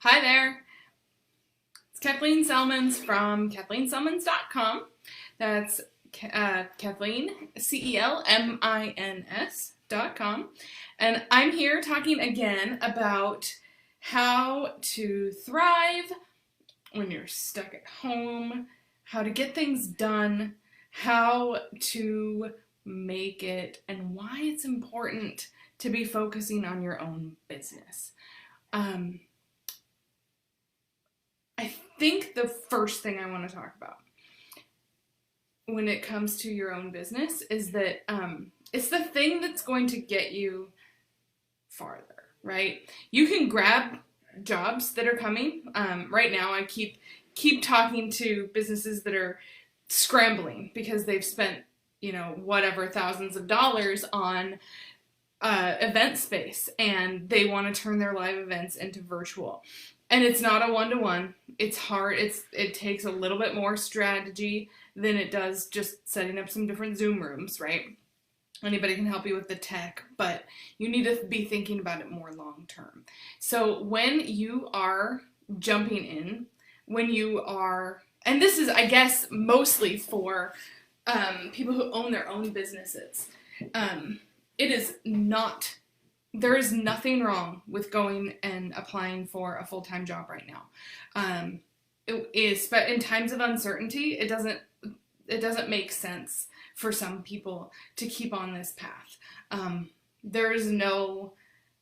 Hi there, it's Kathleen Selmans from KathleenSelmans.com. That's Kathleen, CELMINS.com. And I'm here talking again about how to thrive when you're stuck at home, how to get things done, how to make it, and why it's important to be focusing on your own business. Um, I think the first thing I want to talk about when it comes to your own business is that it's the thing that's going to get you farther, right? You can grab jobs that are coming. Right now, I keep talking to businesses that are scrambling because they've spent whatever thousands of dollars on event space, and they want to turn their live events into virtual. And it's not a one-to-one. It's hard. It takes a little bit more strategy than it does just setting up some different Zoom rooms, right? Anybody can help you with the tech, but you need to be thinking about it more long term. So when you are jumping in, and this is, I guess, mostly for people who own their own businesses. It is not, there is nothing wrong with going and applying for a full-time job right now. It is, but in times of uncertainty, it doesn't make sense for some people to keep on this path. There is no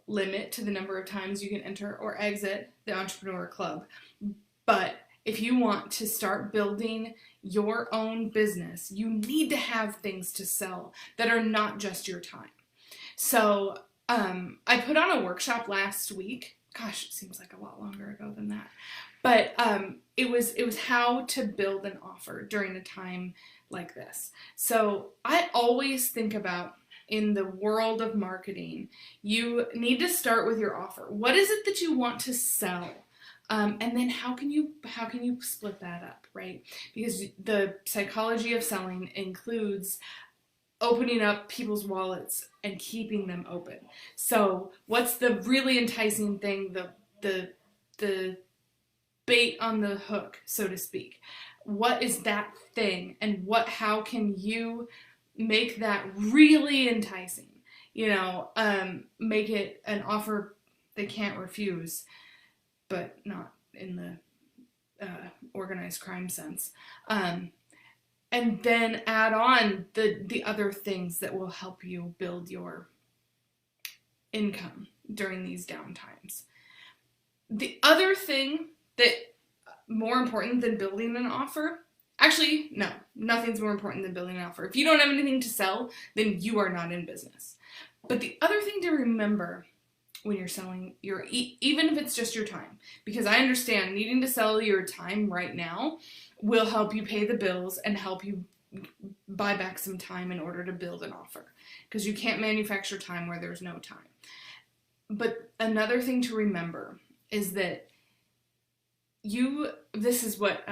limit to the number of times you can enter or exit the Entrepreneur Club. But if you want to start building your own business, you need to have things to sell that are not just your time. So I put on a workshop last week. Gosh, it seems like a lot longer ago than that. But it was how to build an offer during a time like this. So I always think about, in the world of marketing, you need to start with your offer. What is it that you want to sell? And then how can you split that up, right? Because the psychology of selling includes opening up people's wallets and keeping them open. So what's the really enticing thing, the bait on the hook, so to speak? What is that thing, and how can you make that really enticing? Make it an offer they can't refuse, but not in the organized crime sense. And then add on the other things that will help you build your income during these down times. The other thing that more important than building an offer, actually, no, nothing's more important than building an offer. If you don't have anything to sell, then you are not in business. But the other thing to remember when you're selling even if it's just your time, because I understand needing to sell your time right now will help you pay the bills and help you buy back some time in order to build an offer, because you can't manufacture time where there's no time. But another thing to remember is that this is what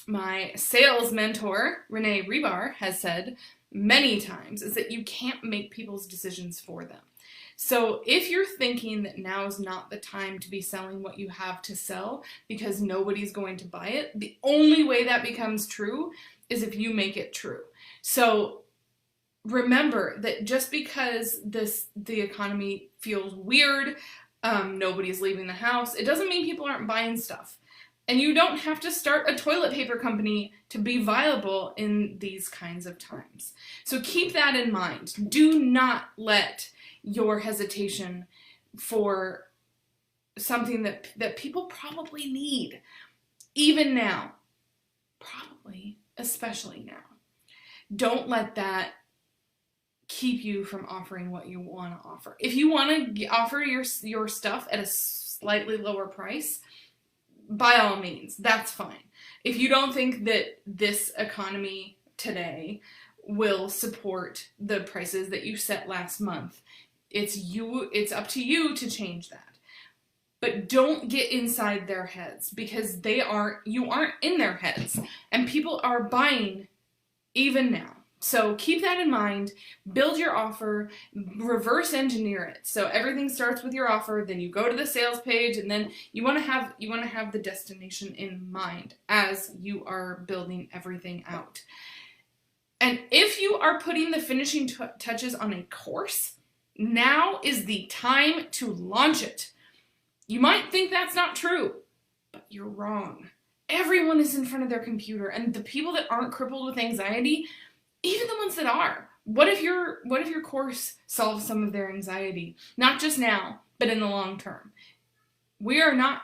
my sales mentor, Renee Rebar, has said many times, is that you can't make people's decisions for them. So if you're thinking that now is not the time to be selling what you have to sell because nobody's going to buy it, the only way that becomes true is if you make it true. So remember that just because the economy feels weird, nobody's leaving the house, it doesn't mean people aren't buying stuff. And you don't have to start a toilet paper company to be viable in these kinds of times. So keep that in mind. Do not let your hesitation for something that people probably need, even now, probably, especially now. Don't let that keep you from offering what you want to offer. If you want to offer your stuff at a slightly lower price, by all means, that's fine. If you don't think that this economy today will support the prices that you set last month, it's up to you to change that. But don't get inside their heads, because you aren't in their heads, and people are buying even now. So keep that in mind, build your offer, reverse engineer it. So everything starts with your offer, then you go to the sales page, and then you want to have the destination in mind as you are building everything out. And if you are putting the finishing touches on a course, now is the time to launch it. You might think that's not true, but you're wrong. Everyone is in front of their computer, and the people that aren't crippled with anxiety, even the ones that are, what if your course solves some of their anxiety? Not just now, but in the long term. We are not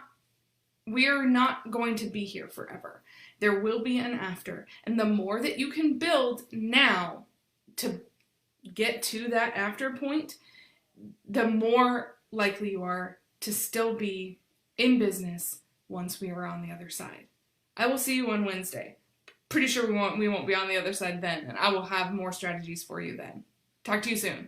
going to be here forever. There will be an after. And the more that you can build now to get to that after point, the more likely you are to still be in business once we are on the other side. I will see you on Wednesday. Pretty sure we won't be on the other side then, and I will have more strategies for you then. Talk to you soon.